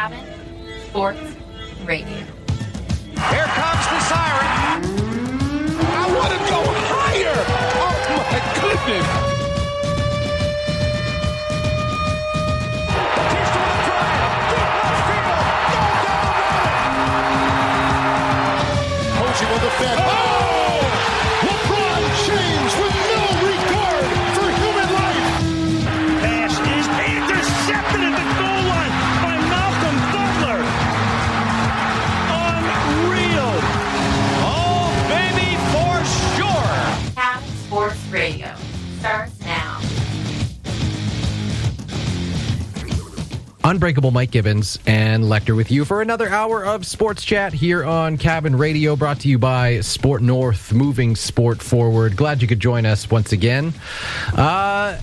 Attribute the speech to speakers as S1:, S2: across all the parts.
S1: Cabin Sports Radio.
S2: Here comes the siren. I want to go higher. Oh, my goodness. Will defend. Oh! LeBron James with no regard for human life.
S3: Pass is intercepted at the goal line by Malcolm Butler. Unreal. Oh, baby, for sure.
S1: Cabin Sports Radio starts now.
S4: Unbreakable Mike Gibbons and Lecter with you for another hour of sports chat here on Cabin Radio, brought to you by Sport North, moving sport forward. Glad you could join us once again. Not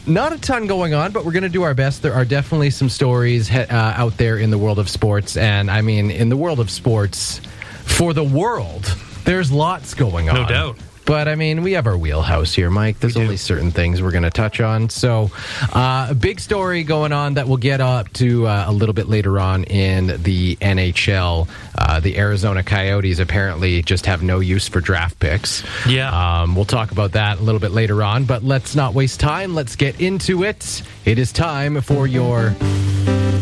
S4: a ton going on, but we're going to do our best. There are definitely some stories out there in the world of sports, and I mean, in the world of sports, for the world, there's lots going on.
S5: No doubt.
S4: But, I mean, we have our wheelhouse here, Mike. There's only certain things we're going to touch on. So, a big story going on that we'll get up to a little bit later on in the NHL. The Arizona Coyotes apparently just have no use for draft picks.
S5: Yeah.
S4: We'll talk about that a little bit later on. But let's not waste time. Let's get into it. It is time for your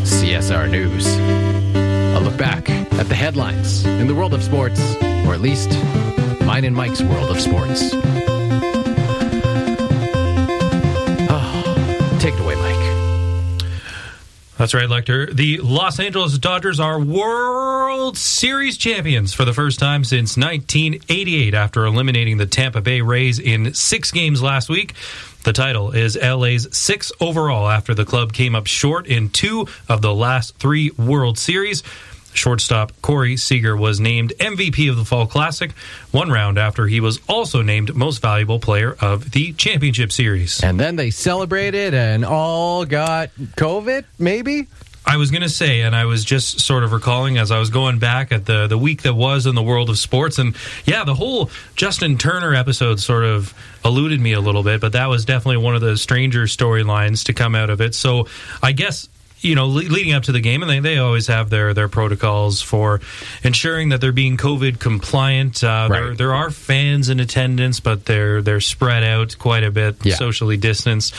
S4: CSR News. A look back at the headlines in the world of sports, or at least mine and Mike's world of sports. Oh, take it away, Mike.
S5: That's right, Lecter. The Los Angeles Dodgers are World Series champions for the first time since 1988 after eliminating the Tampa Bay Rays in 6 games last week. The title is LA's 6th overall after the club came up short in 2 of the last 3 World Series. Shortstop Corey Seager was named MVP of the Fall Classic 1 round after he was also named Most Valuable Player of the Championship Series.
S4: And then they celebrated and all got COVID, maybe?
S5: I was going to say, and I was just sort of recalling as I was going back at the week that was in the world of sports, and yeah, the whole Justin Turner episode sort of eluded me a little bit, but that was definitely one of the stranger storylines to come out of it. So I guess, you know, leading up to the game, and they always have their protocols for ensuring that they're being COVID compliant.
S4: Right.
S5: There are fans in attendance, but they're spread out quite a bit, socially distanced.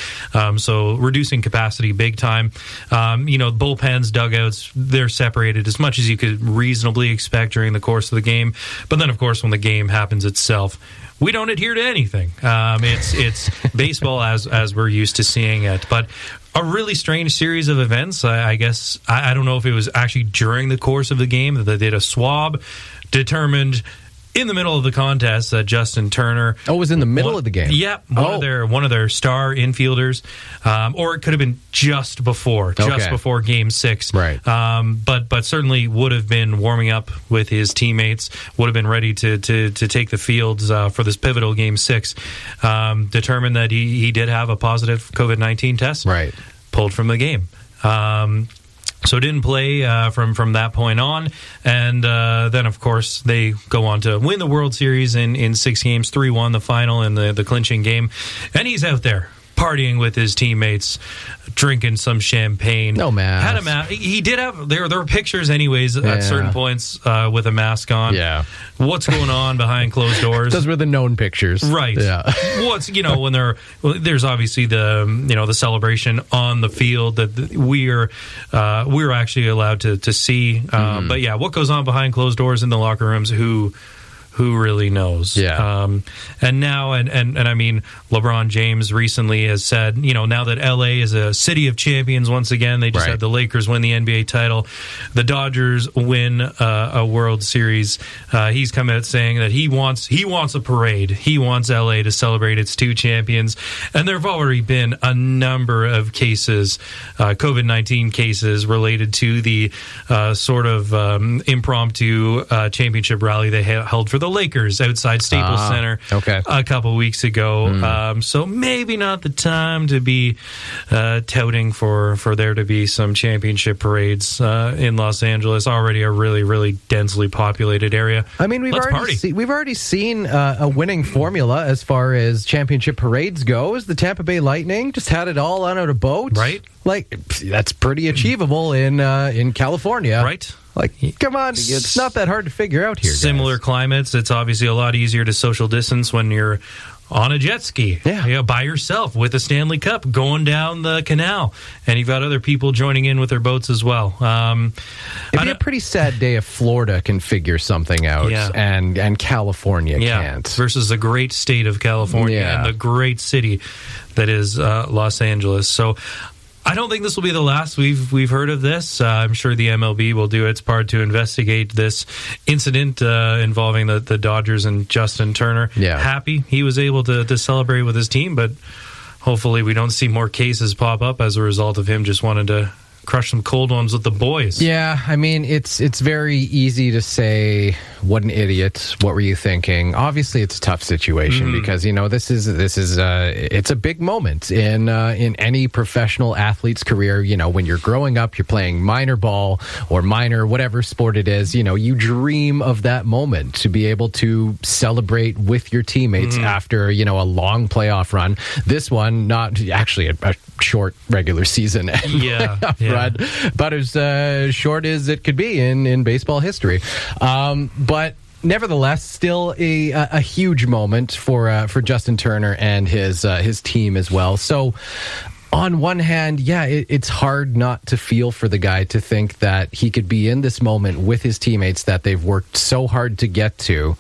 S5: So reducing capacity big time. Bullpens, dugouts, they're separated as much as you could reasonably expect during the course of the game. But then, of course, when the game happens itself, we don't adhere to anything. It's baseball as we're used to seeing it. But a really strange series of events. I guess I don't know if it was actually during the course of the game that they did a swab, determined in the middle of the contest that Justin Turner.
S4: Oh, it was in the middle of the game.
S5: Yeah, one of their star infielders, or it could have been just before Game 6.
S4: Right.
S5: But certainly would have been warming up with his teammates. Would have been ready to take the fields for this pivotal Game 6. Determined that he did have a positive COVID-19 test.
S4: Right.
S5: Pulled from the game. So didn't play from that point on. And then, of course, they go on to win the World Series in 6 games, 3-1 the final in the clinching game. And he's out there partying with his teammates, drinking some champagne.
S4: No mask.
S5: Had a mask. He did have... There were pictures anyways at certain points with a mask on.
S4: Yeah.
S5: What's going on behind closed doors?
S4: Those were the known pictures.
S5: Right.
S4: Yeah.
S5: When there's obviously the celebration on the field that we're actually allowed to see. But yeah, what goes on behind closed doors in the locker rooms, who really knows?
S4: Yeah.
S5: And now, and I mean, LeBron James recently has said, now that LA is a city of champions once again, they just had the Lakers win the NBA title, the Dodgers win a World Series. He's come out saying that he wants a parade. He wants LA to celebrate its 2 champions. And there have already been a number of cases, COVID-19 cases related to the sort of impromptu championship rally they held for the the Lakers outside Staples Center a couple weeks ago. So maybe not the time to be touting for there to be some championship parades in Los Angeles, already a really, really densely populated area.
S4: I mean, we've already seen a winning formula as far as championship parades goes. The Tampa Bay Lightning just had it all on a boat,
S5: right?
S4: Like, that's pretty achievable in California,
S5: right?
S4: Like, come on, it's not that hard to figure out here.
S5: Similar climates, it's obviously a lot easier to social distance when you're on a jet ski, by yourself with a Stanley Cup going down the canal, and you've got other people joining in with their boats as well.
S4: It'd be a pretty sad day if Florida can figure something out, and California can't.
S5: Versus the great state of California and the great city that is Los Angeles. So I don't think this will be the last we've heard of this. I'm sure the MLB will do its part to investigate this incident involving the Dodgers and Justin Turner.
S4: Yeah.
S5: Happy he was able to celebrate with his team, but hopefully we don't see more cases pop up as a result of him just wanting to crush some cold ones with the boys.
S4: Yeah, I mean, it's very easy to say, what an idiot, what were you thinking? Obviously, it's a tough situation because, this is it's a big moment in any professional athlete's career. When you're growing up, you're playing minor ball or minor whatever sport it is, you dream of that moment to be able to celebrate with your teammates after, a long playoff run. This one, not actually a short regular season run, but as short as it could be in baseball history. But nevertheless, still a huge moment for Justin Turner and his team as well. So on one hand, it's hard not to feel for the guy, to think that he could be in this moment with his teammates that they've worked so hard to get to.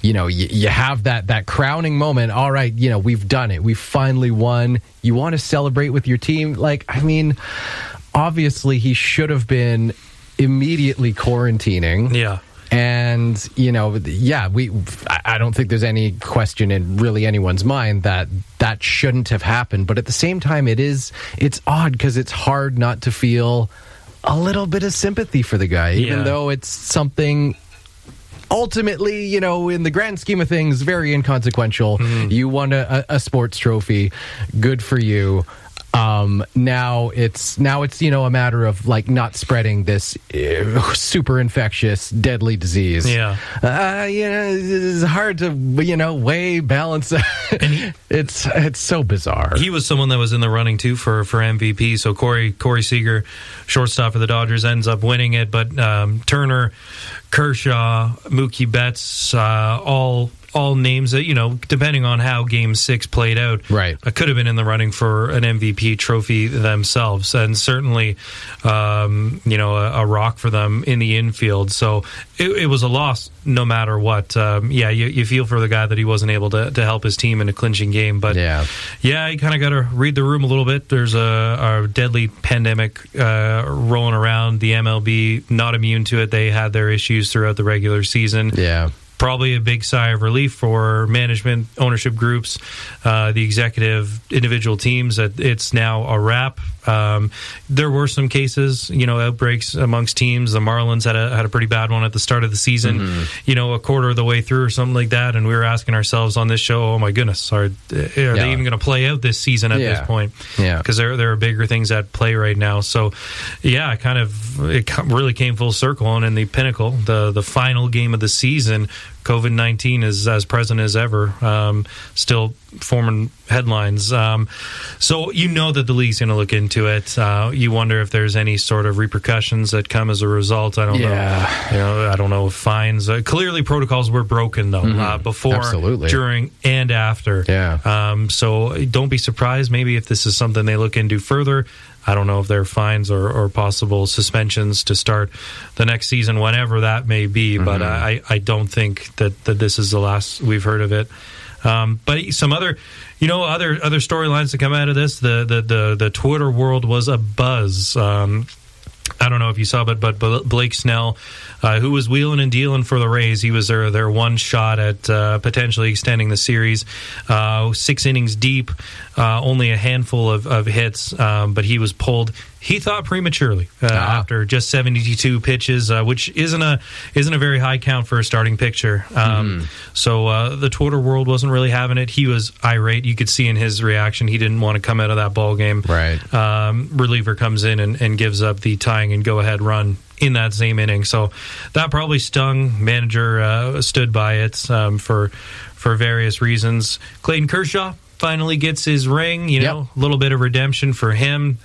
S4: You have that crowning moment. All right, we've done it. We've finally won. You want to celebrate with your team. Obviously, he should have been immediately quarantining.
S5: Yeah.
S4: And, I don't think there's any question in really anyone's mind that shouldn't have happened. But at the same time, it's odd because it's hard not to feel a little bit of sympathy for the guy, even though it's something ultimately, in the grand scheme of things, very inconsequential. You won a sports trophy. Good for you. Now it's a matter of not spreading this super infectious, deadly disease. It's hard to balance. It's so bizarre.
S5: He was someone that was in the running too for MVP. So Corey Seager, shortstop for the Dodgers, ends up winning it. But Turner, Kershaw, Mookie Betts, all names that, depending on how Game 6 played out, could have been in the running for an MVP trophy themselves, and certainly, a rock for them in the infield. So it was a loss no matter what. You feel for the guy that he wasn't able to help his team in a clinching game. But you kind of got to read the room a little bit. There's a deadly pandemic rolling around. The MLB, not immune to it. They had their issues throughout the regular season. Probably a big sigh of relief for management, ownership groups, the executive, individual teams, that it's now a wrap. There were some cases, outbreaks amongst teams. The Marlins had a pretty bad one at the start of the season, a quarter of the way through or something like that. And we were asking ourselves on this show, oh my goodness, are they even going to play out this season at this point? Because there are bigger things at play right now. So, it really came full circle. And in the pinnacle, the final game of the season, COVID-19 is as present as ever, still forming headlines. So that the league's going to look into it. You wonder if there's any sort of repercussions that come as a result. I don't know. I don't know if fines. Clearly, protocols were broken though before, during, and after. So don't be surprised. Maybe if this is something they look into further. I don't know if there are fines or possible suspensions to start the next season, whenever that may be. But I don't think that this is the last we've heard of it. But some other storylines to come out of this. The Twitter world was abuzz. I don't know if you saw, but Blake Snell, who was wheeling and dealing for the Rays, he was their one shot at potentially extending the series. 6 innings deep, only a handful of hits, but he was pulled he thought prematurely after just 72 pitches, which isn't a very high count for a starting pitcher. So the Twitter world wasn't really having it. He was irate. You could see in his reaction he didn't want to come out of that ball game.
S4: Right.
S5: Reliever comes in and gives up the tying and go-ahead run in that same inning. So that probably stung. Manager stood by it for various reasons. Clayton Kershaw finally gets his ring. A little bit of redemption for him.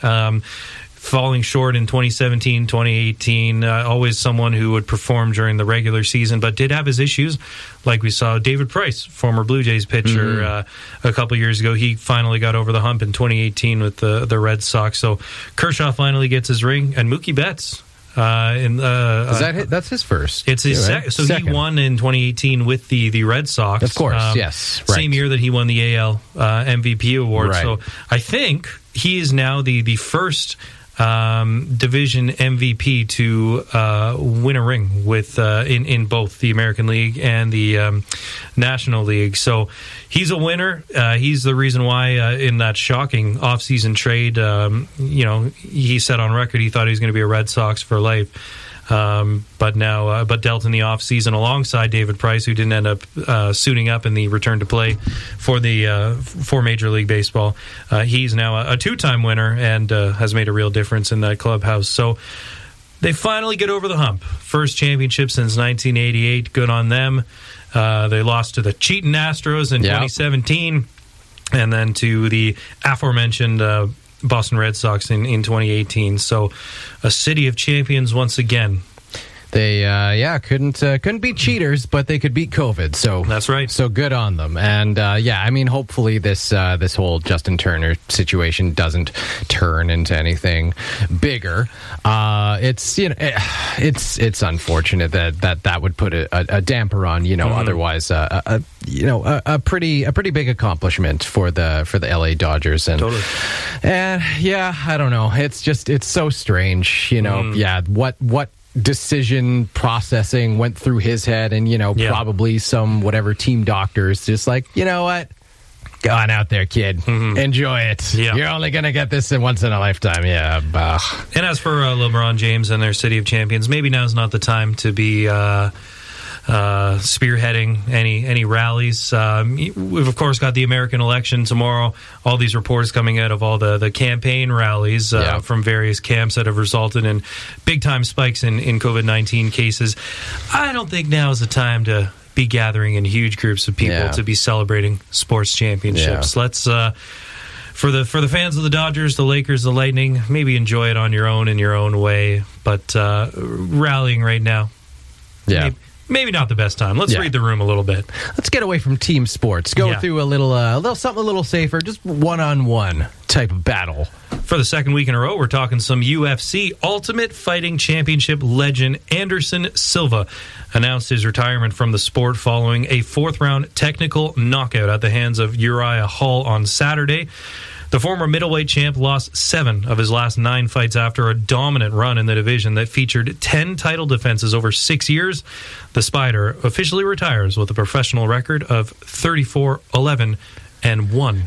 S5: Falling short in 2017, 2018, always someone who would perform during the regular season, but did have his issues. Like we saw David Price, former Blue Jays pitcher, a couple years ago. He finally got over the hump in 2018 with the Red Sox. So Kershaw finally gets his ring, and Mookie Betts.
S4: That's his first.
S5: It's his second. He won in 2018 with the Red Sox.
S4: Of course, yes. Right.
S5: Same year that he won the AL MVP award.
S4: Right.
S5: So I think he is now the first division MVP to win a ring with in both the American League and the National League. So he's a winner. He's the reason why in that shocking offseason trade, he said on record he thought he was going to be a Red Sox for life. But dealt in the offseason alongside David Price, who didn't end up suiting up in the return to play for Major League Baseball. He's now a two-time winner and has made a real difference in that clubhouse. So they finally get over the hump. First championship since 1988. Good on them. They lost to the cheating Astros in 2017, and then to the aforementioned Boston Red Sox in 2018. So a city of champions once again.
S4: They couldn't beat cheaters, but they could beat COVID. So
S5: that's right.
S4: So good on them. And hopefully this whole Justin Turner situation doesn't turn into anything bigger. It's unfortunate that would put a damper on otherwise a pretty big accomplishment for the LA Dodgers. And
S5: totally.
S4: And I don't know. It's so strange. What decision processing went through his head, and probably some whatever team doctors just like, what, go on out there, kid, enjoy it. You're only gonna get this once in a lifetime. And
S5: as for LeBron James and their city of champions, maybe now's not the time to be spearheading any rallies. We've of course got the American election tomorrow. All these reports coming out of all the campaign rallies from various camps that have resulted in big time spikes in COVID-19 cases. I don't think now is the time to be gathering in huge groups of people to be celebrating sports championships. Let's for the fans of the Dodgers, the Lakers, the Lightning, maybe enjoy it on your own in your own way, but rallying right now, maybe not the best time. Let's read the room a little bit.
S4: Let's get away from team sports. Go through a little something a little safer, just one-on-one type of battle.
S5: For the second week in a row, we're talking some UFC. Ultimate Fighting Championship legend Anderson Silva announced his retirement from the sport following a fourth-round technical knockout at the hands of Uriah Hall on Saturday. The former middleweight champ lost 7 of his last 9 fights after a dominant run in the division that featured 10 title defenses over 6 years. The Spider officially retires with a professional record of 34-11-1.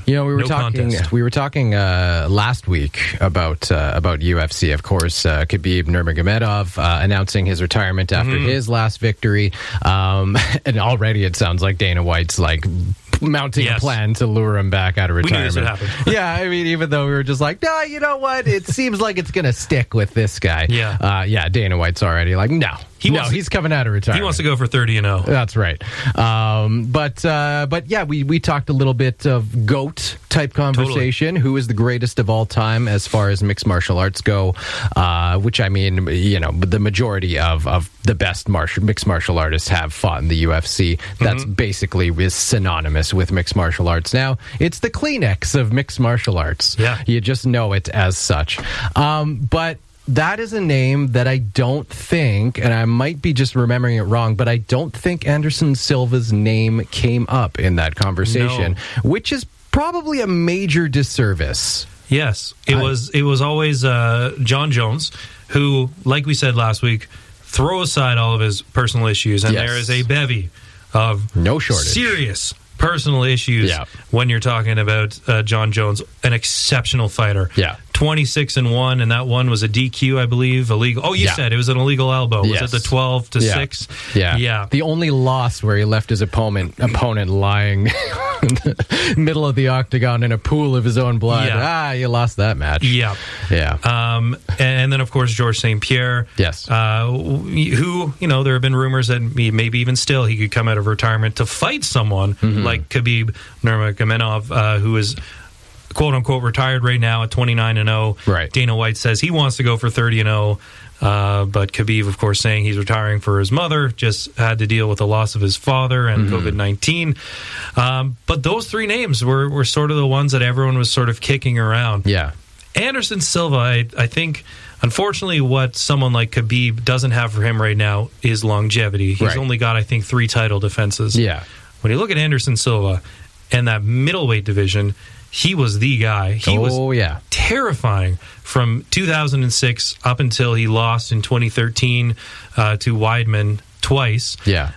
S4: We were talking last week about UFC. Of course, Khabib Nurmagomedov announcing his retirement after his last victory, and already it sounds like Dana White's mounting a plan to lure him back out of retirement.
S5: We knew this would happen.
S4: Even though we were just like, no, you know what? It seems like it's going to stick with this guy. Dana White's already like, no. He's coming out of retirement.
S5: He wants to go for 30-0.
S4: That's right. We talked a little bit of GOAT type conversation. Totally. Who is the greatest of all time as far as mixed martial arts go? Which the majority of the best mixed martial artists have fought in the UFC. That's basically is synonymous with mixed martial arts. Now it's the Kleenex of mixed martial arts.
S5: Yeah,
S4: you just know it as such. But that is a name that I don't think, and I might be just remembering it wrong, but I don't think Anderson Silva's name came up in that conversation, which is probably a major disservice.
S5: Yes, it was always John Jones, who, like we said last week, throw aside all of his personal issues, and there is a bevy of
S4: no shortage.
S5: Serious personal issues when you're talking about John Jones, an exceptional fighter. 26-1, and that one was a DQ, I believe, illegal. Oh, you said it was an illegal elbow. Was it the 12-6?
S4: Yeah. The only loss where he left his opponent lying in the middle of the octagon in a pool of his own blood. You lost that match.
S5: Yeah. And then, of course, Georges St. Pierre.
S4: Yes.
S5: Who, there have been rumors that maybe even still he could come out of retirement to fight someone like Khabib Nurmagomedov, who is quote-unquote retired right now at 29-0.
S4: Right.
S5: Dana White says he wants to go for 30-0. But Khabib, of course, saying he's retiring for his mother, just had to deal with the loss of his father and COVID-19. But those three names were sort of the ones that everyone was sort of kicking around.
S4: Yeah.
S5: Anderson Silva, I think, unfortunately, what someone like Khabib doesn't have for him right now is longevity. He's only got, I think, 3 title defenses.
S4: Yeah.
S5: When you look at Anderson Silva and that middleweight division, he was the guy. He was terrifying from 2006 up until he lost in 2013 to Weidman twice.
S4: Yeah.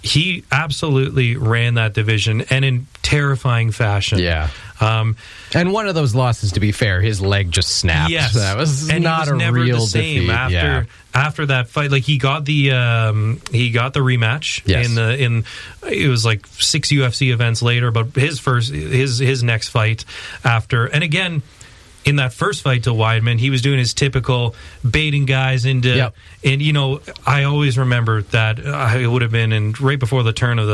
S5: He absolutely ran that division, and in terrifying fashion.
S4: Yeah. And one of those losses, to be fair, his leg just snapped.
S5: Yes.
S4: That was
S5: and
S4: not
S5: he was
S4: a
S5: never
S4: real
S5: the same
S4: defeat.
S5: After that fight. Like, he got the rematch in it was like 6 UFC events later, but his next fight after, and again, in that first fight to Weidman, he was doing his typical baiting guys into, and I always remember that it would have been right before the turn of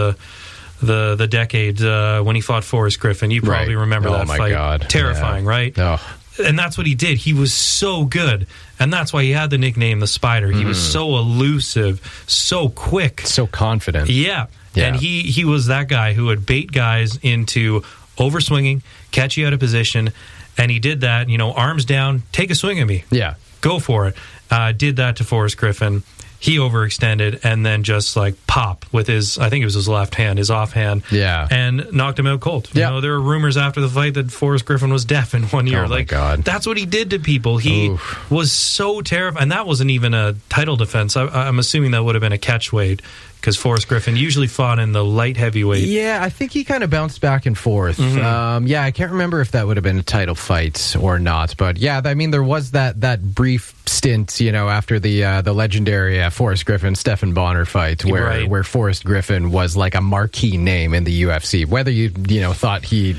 S5: the decade when he fought Forrest Griffin. You probably remember that fight.
S4: God.
S5: Terrifying, right?
S4: Oh.
S5: And that's what he did. He was so good, and that's why he had the nickname the Spider. He was so elusive, so quick,
S4: so confident.
S5: Yeah. And he was that guy who would bait guys into overswinging, catch you out of position. And he did that, arms down, take a swing at me.
S4: Yeah.
S5: Go for it. Did that to Forrest Griffin. He overextended and then just pop with I think it was his left hand, his offhand.
S4: Yeah.
S5: And knocked him out cold.
S4: Yeah.
S5: There were rumors after the fight that Forrest Griffin was deaf in 1 year.
S4: Oh, my God.
S5: That's what he did to people. He was so terrified. And that wasn't even a title defense. I'm assuming that would have been a catchweight, because Forrest Griffin usually fought in the light heavyweight. Yeah,
S4: I think he kind of bounced back and forth. I can't remember if that would have been a title fight or not. But there was that brief stint, after the legendary Forrest Griffin Stephan Bonner fight, where Forrest Griffin was like a marquee name in the UFC. Whether you thought he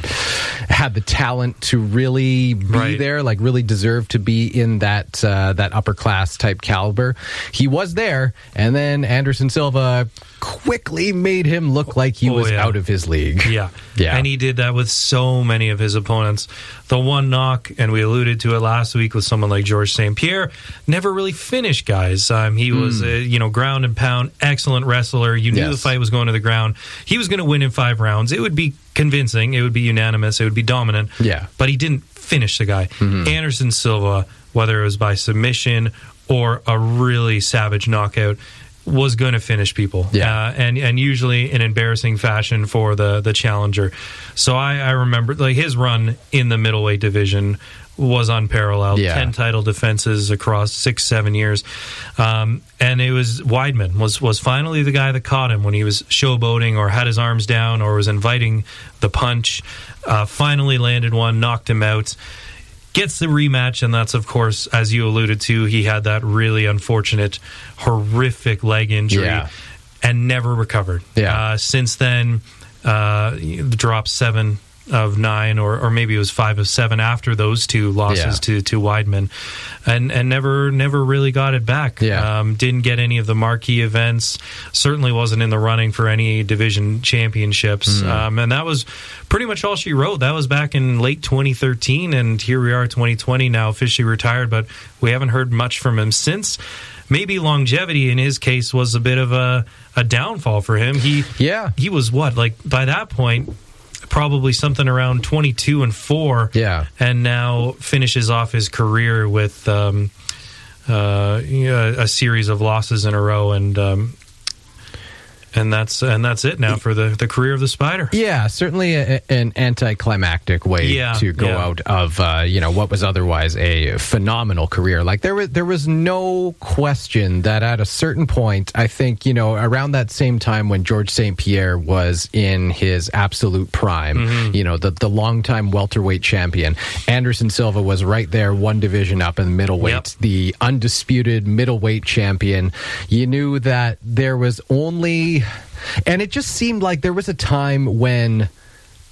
S4: had the talent to really be there, really deserved to be in that upper class type caliber, he was there. And then Anderson Silva quickly made him look like he was out of his league.
S5: Yeah. And he did that with so many of his opponents. The one knock, and we alluded to it last week with someone like Georges St. Pierre, never really finished guys. He was, ground and pound, excellent wrestler. You knew the fight was going to the ground. He was going to win in 5 rounds. It would be convincing. It would be unanimous. It would be dominant.
S4: Yeah.
S5: But he didn't finish the guy. Anderson Silva, whether it was by submission or a really savage knockout, was going to finish people, and usually in embarrassing fashion for the challenger. So I remember his run in the middleweight division was unparalleled. 10 title defenses across 6-7 years, and it was Weidman was finally the guy that caught him when he was showboating or had his arms down or was inviting the punch. Finally landed one, knocked him out. Gets the rematch, and that's, of course, as you alluded to, he had that really unfortunate, horrific leg injury and never recovered. Since then, dropped 7 of 9, or maybe it was 5 of 7 after those 2 losses to Weidman, and never really got it back. Didn't get any of the marquee events. Certainly wasn't in the running for any division championships. And that was pretty much all she wrote. That was back in late 2013, and here we are, 2020, now officially retired, but we haven't heard much from him since. Maybe longevity in his case was a bit of a downfall for him. He was by that point, probably something around 22-4, and now finishes off his career with a series of losses in a row, and And that's it now for the career of the Spider.
S4: Yeah, certainly an anticlimactic way to go out of what was otherwise a phenomenal career. Like there was no question that at a certain point, I think around that same time when George St. Pierre was in his absolute prime, the longtime welterweight champion, Anderson Silva was right there, one division up in middleweight, the undisputed middleweight champion. You knew that there was only, and it just seemed like there was a time when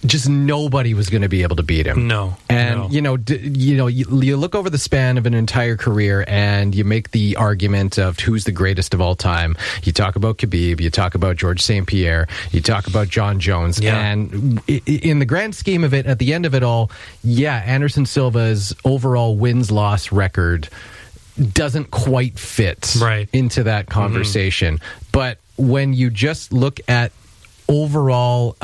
S4: just nobody was going to be able to beat him.
S5: No.
S4: And, you look over the span of an entire career and you make the argument of who's the greatest of all time. You talk about Khabib, you talk about George St. Pierre, you talk about John Jones. Yeah. And in the grand scheme of it, at the end of it all, Anderson Silva's overall wins-loss record doesn't quite fit into that conversation. But when you just look at overall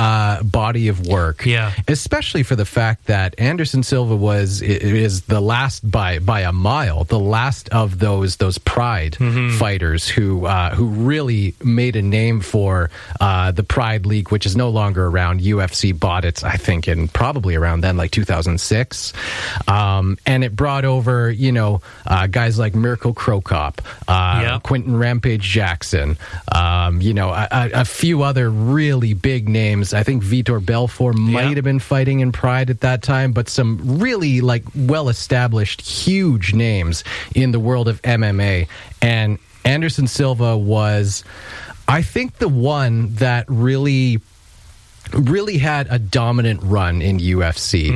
S4: body of work, especially for the fact that Anderson Silva is the last by a mile, the last of those Pride fighters who really made a name for the Pride League, which is no longer around. UFC bought it, I think, in probably around then, like 2006, and it brought over guys like Mirko Cro Cop, Quentin Rampage Jackson, a few other really big names. I think Vitor Belfort might have been fighting in Pride at that time, but some really well-established, huge names in the world of MMA. And Anderson Silva was, I think, the one that really had a dominant run in UFC.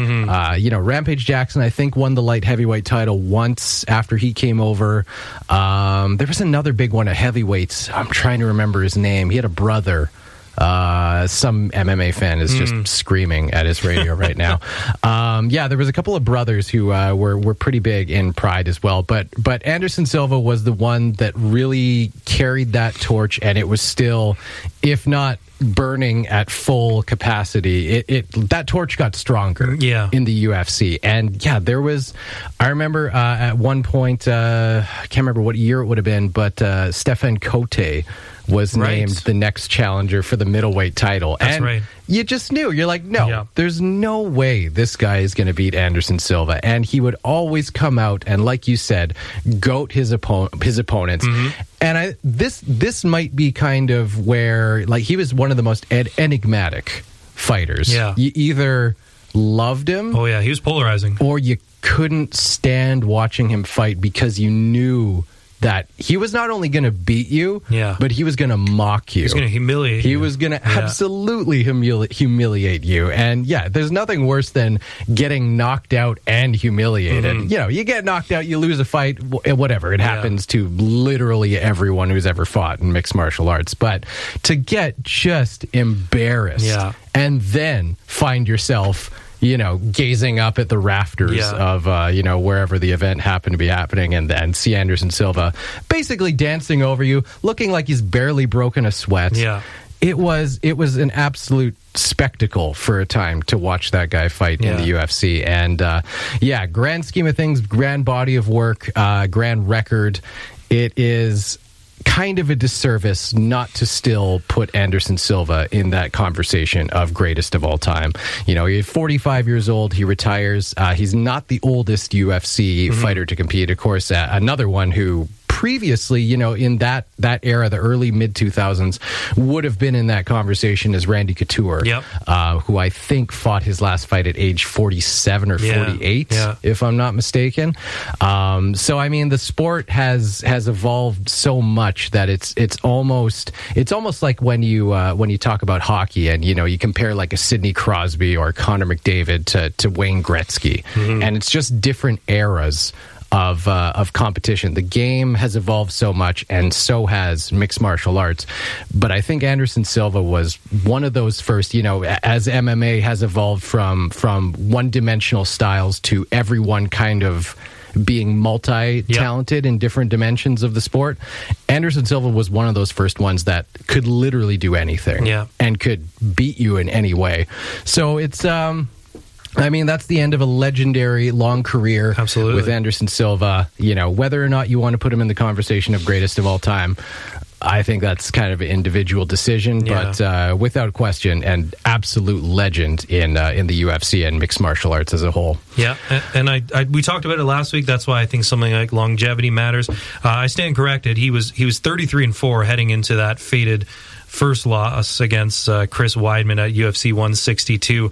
S4: Rampage Jackson, I think, won the light heavyweight title once after he came over. There was another big one, a heavyweight. I'm trying to remember his name. He had a brother. Some MMA fan is just screaming at his radio right now. There was a couple of brothers who were pretty big in Pride as well. But Anderson Silva was the one that really carried that torch, and it was still, if not burning at full capacity, that torch got stronger in the UFC. And there was, I remember at one point, I can't remember what year it would have been, but Stefan Cote was named the next challenger for the middleweight title.
S5: That's right.
S4: You just knew. You're like, no, there's no way this guy is going to beat Anderson Silva. And he would always come out and, like you said, goat his opponents. And this might be kind of where, he was one of the most enigmatic fighters. You either loved him.
S5: Oh, yeah, he was polarizing.
S4: Or you couldn't stand watching him fight because you knew that he was not only going to beat you, but he was going to mock you. He was
S5: going to humiliate you.
S4: He was going to absolutely humiliate you. And there's nothing worse than getting knocked out and humiliated. You get knocked out, you lose a fight, whatever. It happens to literally everyone who's ever fought in mixed martial arts. But to get just embarrassed and then find yourself gazing up at the rafters of, wherever the event happened to be happening and see Anderson Silva basically dancing over you, looking like he's barely broken a sweat. It was an absolute spectacle for a time to watch that guy fight in the UFC. And, grand scheme of things, grand body of work, grand record. It is kind of a disservice not to still put Anderson Silva in that conversation of greatest of all time. He's 45 years old. He retires. He's not the oldest UFC fighter to compete. Of course, another one who previously, in that era, the early mid-2000s, would have been in that conversation as Randy Couture, who I think fought his last fight at age 47 or 48, if I'm not mistaken. So, I mean, the sport has evolved so much that it's almost like when you talk about hockey and, you compare like a Sidney Crosby or Connor McDavid to Wayne Gretzky, and it's just different eras of competition. The game has evolved so much, and so has mixed martial arts. But I think Anderson Silva was one of those first, as MMA has evolved from one-dimensional styles to everyone kind of being multi-talented in different dimensions of the sport. Anderson Silva was one of those first ones that could literally do anything and could beat you in any way. So it's that's the end of a legendary long career with Anderson Silva. Whether or not you want to put him in the conversation of greatest of all time, I think that's kind of an individual decision, but without question, an absolute legend in the UFC and mixed martial arts as a whole.
S5: Yeah, and we talked about it last week. That's why I think something like longevity matters. I stand corrected. He was 33-4 heading into that fated first loss against Chris Weidman at UFC 162.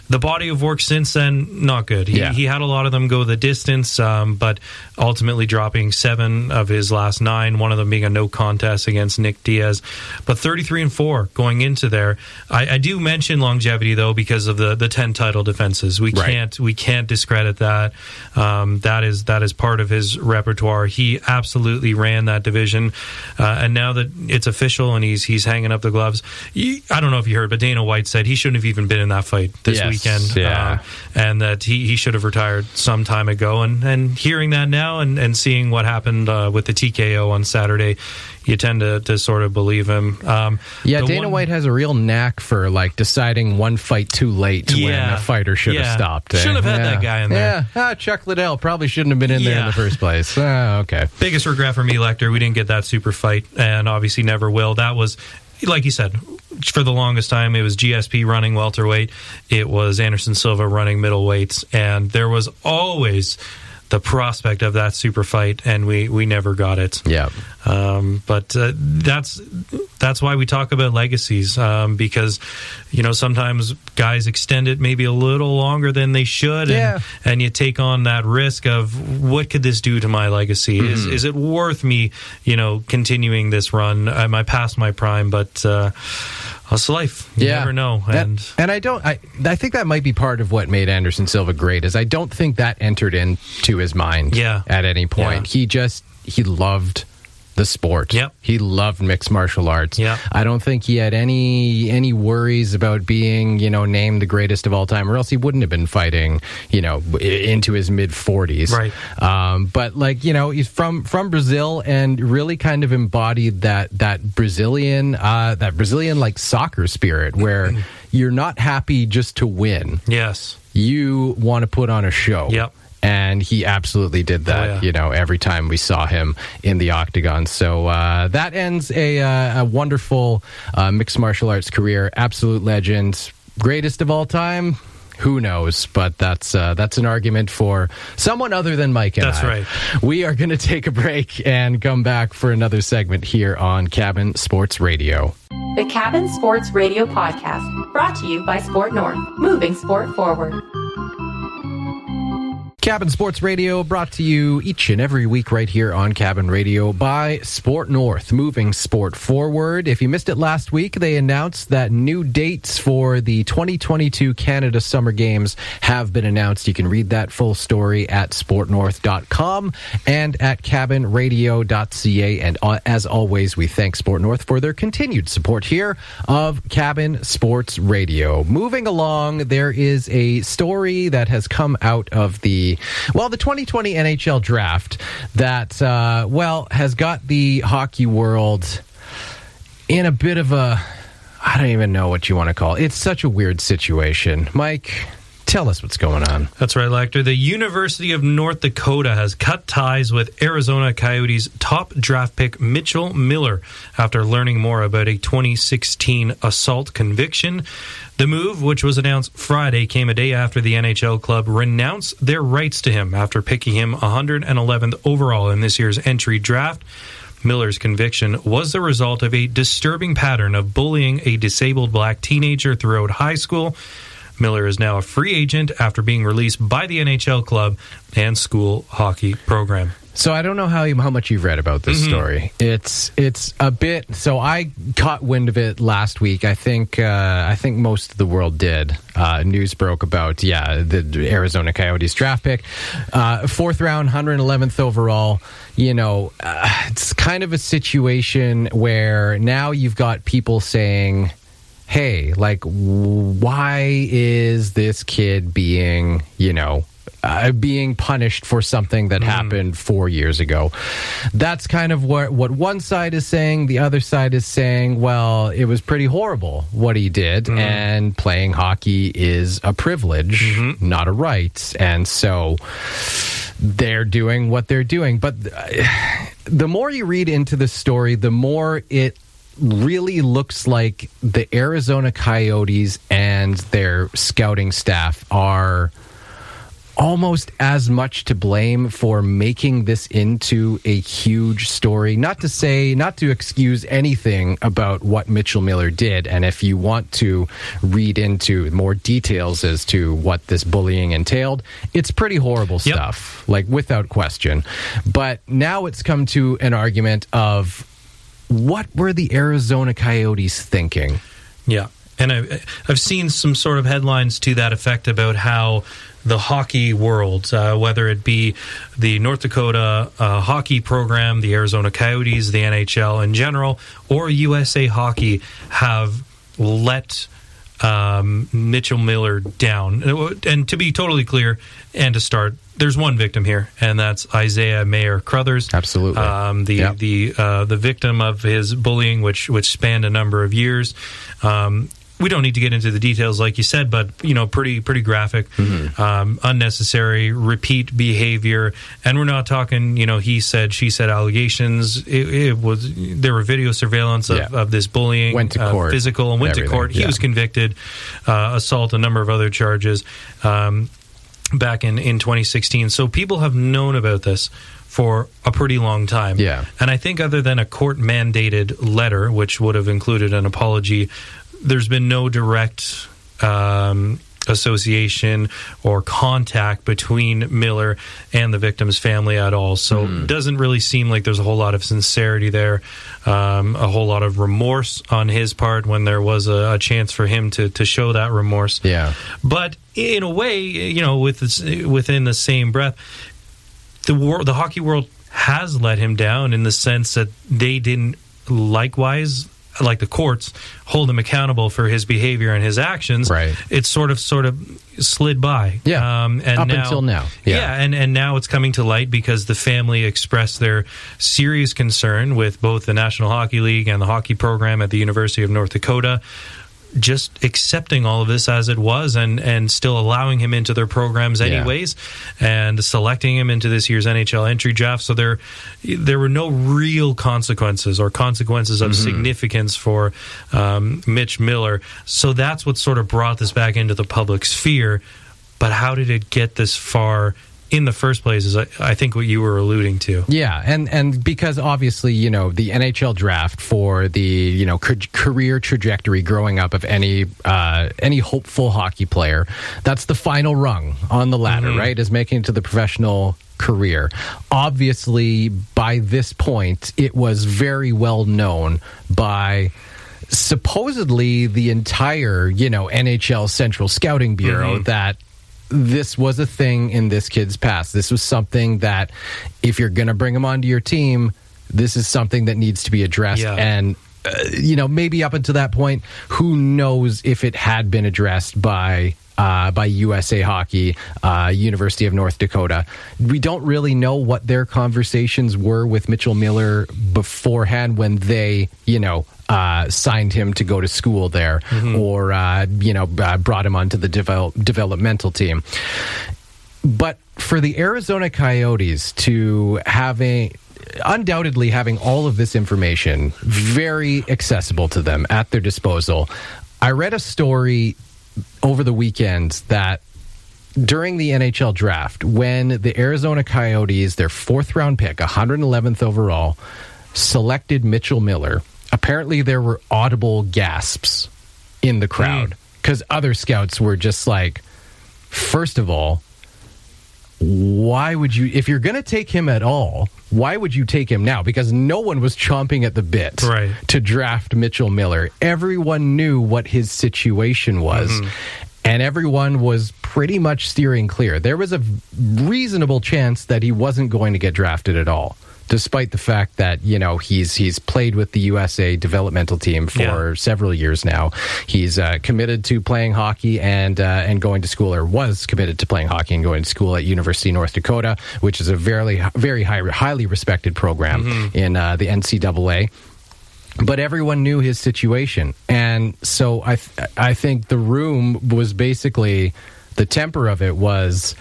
S5: The body of work since then, not good. He had a lot of them go the distance, but ultimately dropping 7 of his last 9, one of them being a no contest against Nick Diaz. But 33-4 going into there. I do mention longevity, though, because of the 10 title defenses. We can't discredit that. That is part of his repertoire. He absolutely ran that division. And now that it's official and he's hanging up the gloves, I don't know if you heard, but Dana White said he shouldn't have even been in that fight this week. And that he should have retired some time ago. And hearing that now and seeing what happened with the TKO on Saturday, you tend to sort of believe him.
S4: Dana White has a real knack for deciding one fight too late when a fighter should have stopped.
S5: Should have had that guy in there.
S4: Chuck Liddell probably shouldn't have been in there in the first place. Okay.
S5: Biggest regret for me, Lecter, we didn't get that super fight, and obviously never will. That was, like you said, for the longest time, it was GSP running welterweight. It was Anderson Silva running middleweights. And there was always the prospect of that super fight, and we never got it.
S4: Yeah.
S5: But that's why we talk about legacies, because sometimes guys extend it maybe a little longer than they should, and you take on that risk of what could this do to my legacy? Is it worth me continuing this run? Am I past my prime? But it's life. You never know. And
S4: I think that might be part of what made Anderson Silva great, is I don't think that entered into his mind at any point.
S5: Yeah.
S4: He loved the sport.
S5: Yep.
S4: He loved mixed martial arts.
S5: Yep.
S4: I don't think he had any worries about being, named the greatest of all time, or else he wouldn't have been fighting, into his mid 40s.
S5: Right.
S4: But he's from Brazil and really kind of embodied that Brazilian like soccer spirit where you're not happy just to win.
S5: Yes.
S4: You want to put on a show.
S5: Yep.
S4: And he absolutely did that, every time we saw him in the octagon. So that ends a wonderful mixed martial arts career. Absolute legend. Greatest of all time? Who knows? But that's an argument for someone other than Mike and I.
S5: That's right.
S4: We are going to take a break and come back for another segment here on Cabin Sports Radio.
S1: The Cabin Sports Radio Podcast, brought to you by Sport North, moving sport forward.
S4: Cabin Sports Radio, brought to you each and every week right here on Cabin Radio by Sport North, moving sport forward. If you missed it last week, they announced that new dates for the 2022 Canada Summer Games have been announced. You can read that full story at sportnorth.com and at cabinradio.ca. And as always, we thank Sport North for their continued support here of Cabin Sports Radio. Moving along, there is a story that has come out of the 2020 NHL draft that, has got the hockey world in a bit of a, I don't even know what you want to call it. It's such a weird situation. Mike, tell us what's going on.
S5: That's right, Lecter. The University of North Dakota has cut ties with Arizona Coyotes' top draft pick Mitchell Miller after learning more about a 2016 assault conviction. The move, which was announced Friday, came a day after the NHL club renounced their rights to him after picking him 111th overall in this year's entry draft. Miller's conviction was the result of a disturbing pattern of bullying a disabled black teenager throughout high school. Miller is now a free agent after being released by the NHL club and school hockey program.
S4: So I don't know how much you've read about this story. It's a bit. So I caught wind of it last week. I think most of the world did. News broke about the Arizona Coyotes draft pick, 4th round, 111th overall. It's kind of a situation where now you've got people saying, hey, why is this kid being punished for something that happened 4 years ago? That's kind of what one side is saying. The other side is saying, well, it was pretty horrible what he did, and playing hockey is a privilege, not a right. And so they're doing what they're doing. But the more you read into the story, the more it really looks like the Arizona Coyotes and their scouting staff are almost as much to blame for making this into a huge story. Not to excuse anything about what Mitchell Miller did. And if you want to read into more details as to what this bullying entailed, it's pretty horrible stuff, like without question. But now it's come to an argument of what were the Arizona Coyotes thinking?
S5: Yeah. And I've seen some sort of headlines to that effect about how the hockey world, whether it be the North Dakota hockey program, the Arizona Coyotes, the NHL in general, or USA Hockey, have let Mitchell Miller down. And to be totally clear, and to start, there's one victim here, and that's Isaiah Mayer Crothers.
S4: Absolutely.
S5: The victim of his bullying, which spanned a number of years. We don't need to get into the details, like you said, but pretty graphic, unnecessary, repeat behavior, and we're not talking he said, she said allegations. There were video surveillance of this bullying,
S4: went to court,
S5: physical, and went to court. He was convicted, assault, a number of other charges, back in 2016. So people have known about this for a pretty long time.
S4: Yeah, and
S5: I think other than a court mandated letter, which would have included an apology, there's been no direct association or contact between Miller and the victim's family at all. So it doesn't really seem like there's a whole lot of sincerity there, a whole lot of remorse on his part when there was a chance for him to show that remorse.
S4: Yeah.
S5: But in a way, within the same breath, the hockey world has let him down in the sense that they didn't likewise, like the courts, hold him accountable for his behavior and his actions.
S4: Right.
S5: It's sort of slid by.
S4: Yeah.
S5: And
S4: until now.
S5: Yeah. And now it's coming to light because the family expressed their serious concern with both the National Hockey League and the hockey program at the University of North Dakota just accepting all of this as it was and still allowing him into their programs anyways, and selecting him into this year's NHL entry draft. So there were no real consequences or consequences of significance for Mitch Miller. So that's what sort of brought this back into the public sphere. But how did it get this far in the first place is, I think, what you were alluding to.
S4: Yeah, and because obviously, the NHL draft for the, career trajectory growing up of any hopeful hockey player, that's the final rung on the ladder, right, is making it to the professional career. Obviously, by this point, it was very well known by supposedly the entire, NHL Central Scouting Bureau that this was a thing in this kid's past. This was something that, if you're going to bring him onto your team, this is something that needs to be addressed.
S5: Yeah.
S4: And, maybe up until that point, who knows if it had been addressed by USA Hockey, University of North Dakota. We don't really know what their conversations were with Mitchell Miller beforehand when they, signed him to go to school there or, brought him onto the developmental team. But for the Arizona Coyotes to undoubtedly having all of this information very accessible to them at their disposal, I read a story over the weekend that during the NHL draft, when the Arizona Coyotes, their fourth round pick, 111th overall, selected Mitchell Miller, apparently there were audible gasps in the crowd because other scouts were just like, first of all, why would you, if you're going to take him at all, why would you take him now? Because no one was chomping at the bit to draft Mitchell Miller. Everyone knew what his situation was, and everyone was pretty much steering clear. There was a reasonable chance that he wasn't going to get drafted at all, despite the fact that, he's played with the USA developmental team for several years now. He's committed to playing hockey and going to school, or was committed to playing hockey and going to school at University of North Dakota, which is a very, very highly respected program in the NCAA. But everyone knew his situation. And so I think the room was basically, the temper of it was,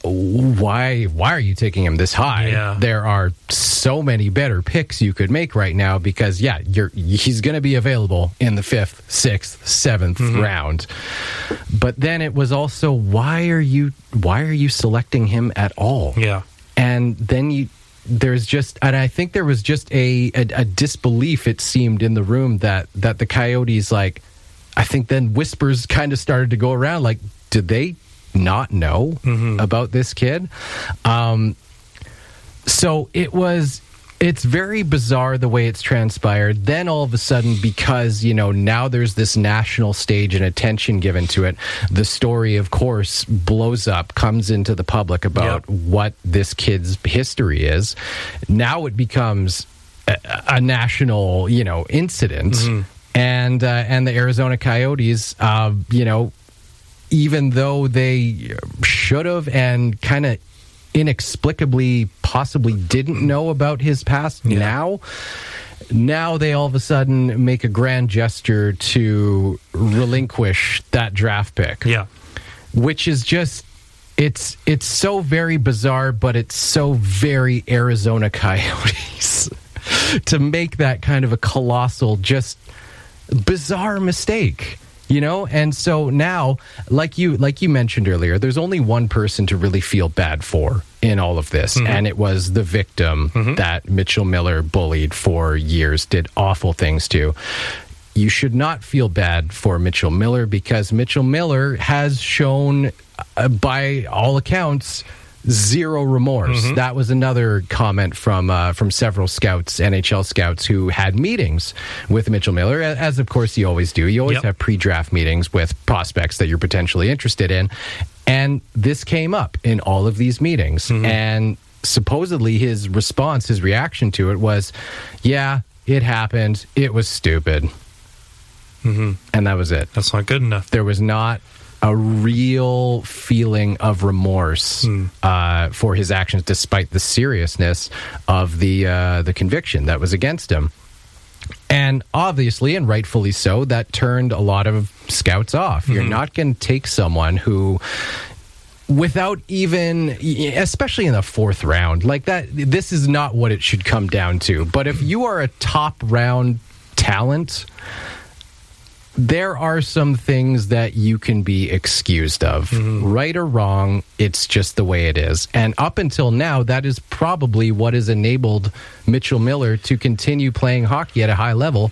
S4: why are you taking him this high?
S5: Yeah.
S4: There are so many better picks you could make right now because he's going to be available in the 5th, 6th, 7th round. But then it was also why are you selecting him at all?
S5: Yeah.
S4: And then I think there was just a disbelief, it seemed, in the room that the Coyotes, like, I think then whispers kind of started to go around, like, did they not know about this kid? So it's very bizarre the way it's transpired. Then all of a sudden, because, now there's this national stage and attention given to it, the story, of course, blows up, comes into the public about what this kid's history is. Now it becomes a national, incident. And the Arizona Coyotes, even though they should have and kind of inexplicably possibly didn't know about his past, now they all of a sudden make a grand gesture to relinquish that draft pick.
S5: Yeah.
S4: Which is just, it's so very bizarre, but it's so very Arizona Coyotes to make that kind of a colossal, just bizarre mistake. And so now, like you mentioned earlier, there's only one person to really feel bad for in all of this, and it was the victim that Mitchell Miller bullied for years, did awful things to. You should not feel bad for Mitchell Miller because Mitchell Miller has shown, by all accounts, zero remorse. That was another comment from several scouts, NHL scouts, who had meetings with Mitchell Miller, as of course you always do. You always have pre-draft meetings with prospects that you're potentially interested in. And this came up in all of these meetings. And supposedly his response, his reaction to it was, yeah, it happened. It was stupid. And that was it.
S5: That's not good enough.
S4: There was not a real feeling of remorse for his actions, despite the seriousness of the conviction that was against him. And obviously, and rightfully so, that turned a lot of scouts off. You're not going to take someone who, without even, especially in the 4th round, like that, this is not what it should come down to. But if you are a top round talent, there are some things that you can be excused of. Right or wrong, it's just the way it is. And up until now, that is probably what has enabled Mitchell Miller to continue playing hockey at a high level,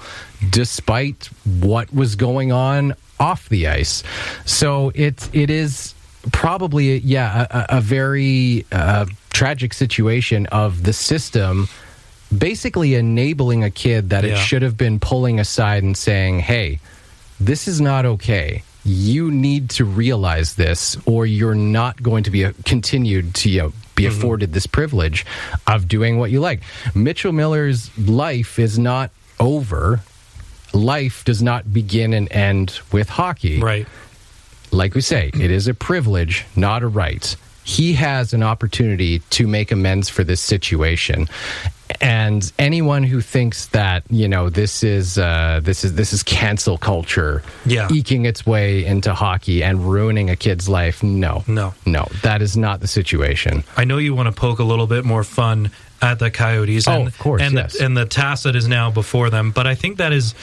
S4: despite what was going on off the ice. So it is probably, a very tragic situation of the system basically enabling a kid that it should have been pulling aside and saying, hey, this is not okay. You need to realize this, or you're not going to be continued to be afforded this privilege of doing what you like. Mitchell Miller's life is not over. Life does not begin and end with hockey.
S5: Right.
S4: Like we say, it is a privilege, not a right. He has an opportunity to make amends for this situation. And anyone who thinks that, this is cancel culture eking its way into hockey and ruining a kid's life, no, that is not the situation.
S5: I know you want to poke a little bit more fun at the Coyotes, and,
S4: of course,
S5: and the task that is now before them, but I think that is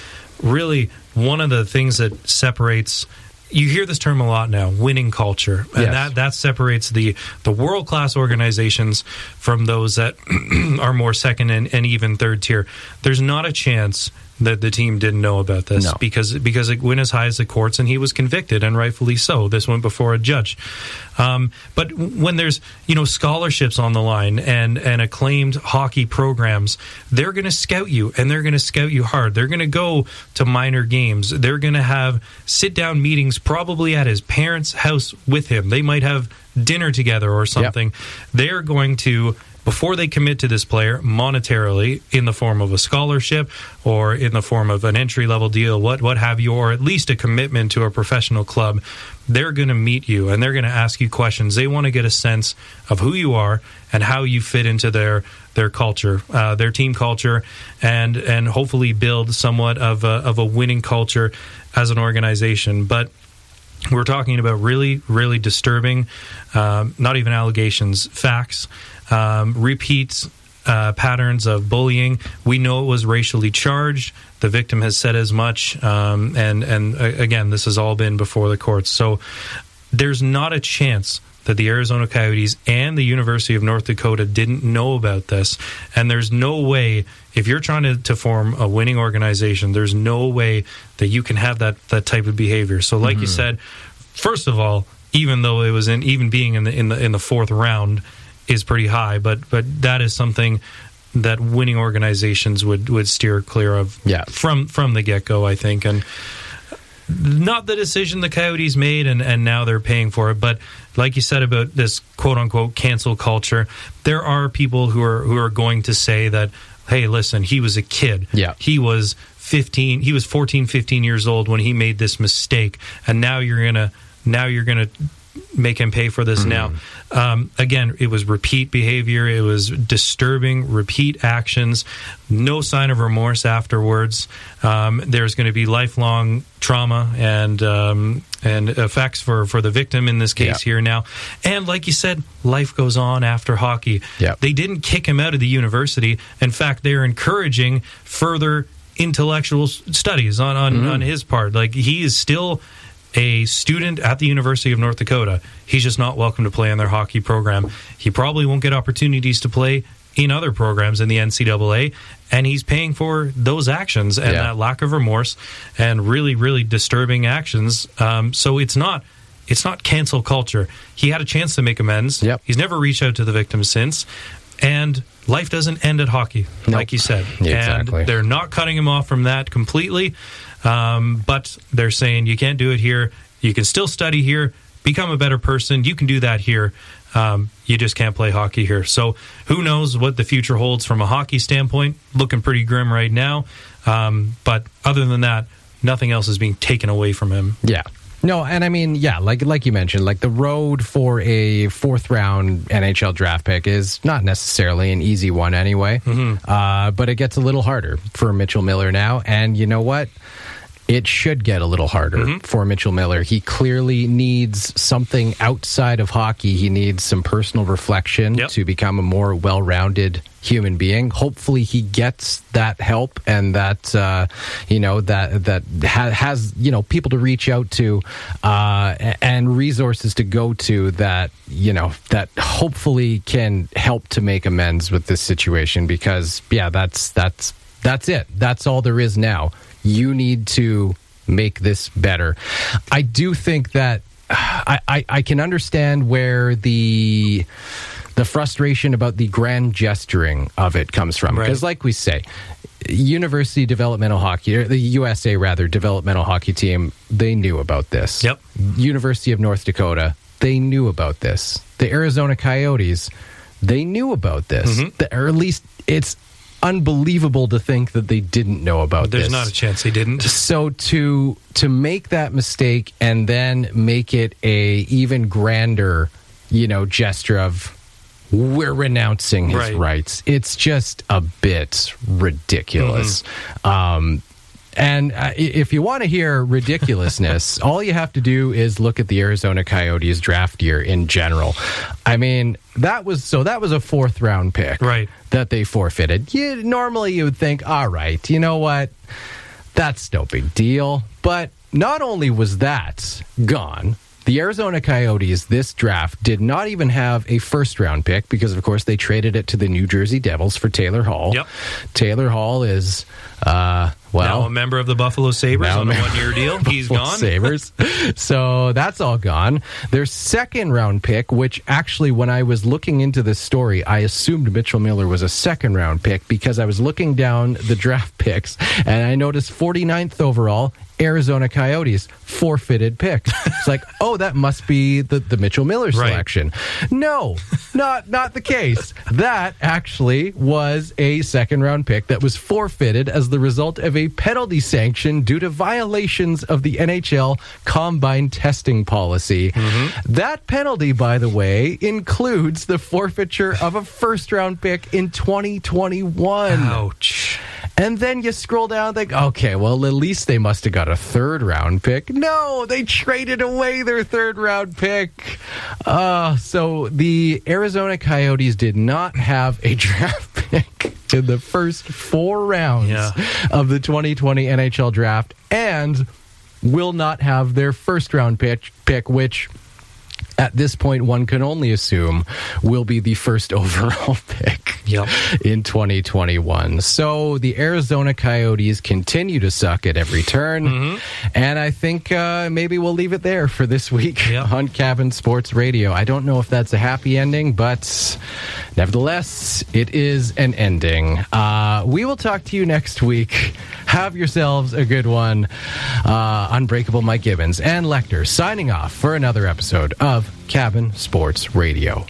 S5: really one of the things that separates. You hear this term a lot now, winning culture, and that separates the world-class organizations from those that are more second and even third tier. There's not a chance that the team didn't know about this because it went as high as the courts, and he was convicted, and rightfully so. This went before a judge. But when there's scholarships on the line and acclaimed hockey programs, they're going to scout you, and they're going to scout you hard. They're going to go to minor games. They're going to have sit-down meetings probably at his parents' house with him. They might have dinner together or something. They're going to, before they commit to this player monetarily in the form of a scholarship or in the form of an entry-level deal, what have you, or at least a commitment to a professional club, they're going to meet you and they're going to ask you questions. They want to get a sense of who you are and how you fit into their culture, their team culture, and hopefully build somewhat of a winning culture as an organization. But We're talking about really, really disturbing, not even allegations, facts, repeats, patterns of bullying. We know it was racially charged. The victim has said as much. And again, this has all been before the courts. So there's not a chance that the Arizona Coyotes and the University of North Dakota didn't know about this. And there's no way, if you're trying to form a winning organization, there's no way that you can have that type of behavior. So like you said, first of all, even though it was even being in the fourth round is pretty high, but that is something that winning organizations would steer clear of from the get-go, I think. And not the decision the Coyotes made, and now they're paying for it. But like you said about this quote-unquote cancel culture, there are people who are going to say that, hey, listen, he was a kid. Yeah. He was 14, 15 years old when he made this mistake, and now you're gonna make him pay for this now. Again, it was repeat behavior. It was disturbing, repeat actions, no sign of remorse afterwards. There's going to be lifelong trauma and effects for the victim in this case here now. And like you said, life goes on after hockey. Yeah. They didn't kick him out of the university. In fact, they're encouraging further intellectual studies on his part. Like, he is still a student at the University of North Dakota. He's just not welcome to play in their hockey program. He probably won't get opportunities to play in other programs in the NCAA, and he's paying for those actions and that lack of remorse and really, really disturbing actions. So it's not cancel culture. He had a chance to make amends. Yep. He's never reached out to the victim since, and life doesn't end at hockey, like you said. Exactly. And they're not cutting him off from that completely. But they're saying you can't do it here. You can still study here, become a better person. You can do that here. You just can't play hockey here. So who knows what the future holds from a hockey standpoint. Looking pretty grim right now. But other than that, nothing else is being taken away from him. Yeah.
S4: No, and I mean, like you mentioned, like the road for a fourth-round NHL draft pick is not necessarily an easy one anyway. But it gets a little harder for Mitchell Miller now. And you know what? It should get a little harder for Mitchell Miller. He clearly needs something outside of hockey. He needs some personal reflection to become a more well-rounded human being. Hopefully he gets that help and that has people to reach out to and resources to go to that hopefully can help to make amends with this situation, because that's it. That's all there is now. You need to make this better. I do think that I can understand where the frustration about the grand gesturing of it comes from. Because like we say, University Developmental Hockey, or the USA rather, Developmental Hockey Team, they knew about this. Yep. University of North Dakota, they knew about this. The Arizona Coyotes, they knew about this. Or at least it's unbelievable to think that they didn't know about this.
S5: There's not a chance they didn't.
S4: So to make that mistake and then make it a even grander, gesture of we're renouncing his rights, it's just a bit ridiculous. And if you want to hear ridiculousness, all you have to do is look at the Arizona Coyotes draft year in general. I mean, that was a fourth round pick that they forfeited. Normally you would think, all right, you know what? That's no big deal. But not only was that gone, the Arizona Coyotes this draft did not even have a first round pick because, of course, they traded it to the New Jersey Devils for Taylor Hall. Yep. Taylor Hall is,
S5: now a member of the Buffalo Sabres on a one-year deal. He's gone.
S4: Sabres. So that's all gone. Their second round pick, which actually when I was looking into this story, I assumed Mitchell Miller was a second round pick because I was looking down the draft picks and I noticed 49th overall, Arizona Coyotes, forfeited pick. It's like, oh, that must be the Mitchell Miller selection. No, not the case. That actually was a second round pick that was forfeited as the result of a penalty sanction due to violations of the NHL combine testing policy. That penalty, by the way, includes the forfeiture of a first round pick in 2021.
S5: Ouch.
S4: And then you scroll down and think, okay, well, at least they must have got a third-round pick. No, they traded away their third-round pick. So the Arizona Coyotes did not have a draft pick in the first 4 rounds of the 2020 NHL draft and will not have their first-round pick, which at this point one can only assume will be the first overall pick in 2021. So the Arizona Coyotes continue to suck at every turn. And I think maybe we'll leave it there for this week on Cabin Sports Radio. I don't know if that's a happy ending, but nevertheless, it is an ending. We will talk to you next week. Have yourselves a good one. Unbreakable Mike Gibbons and Lecter signing off for another episode of Cabin Sports Radio.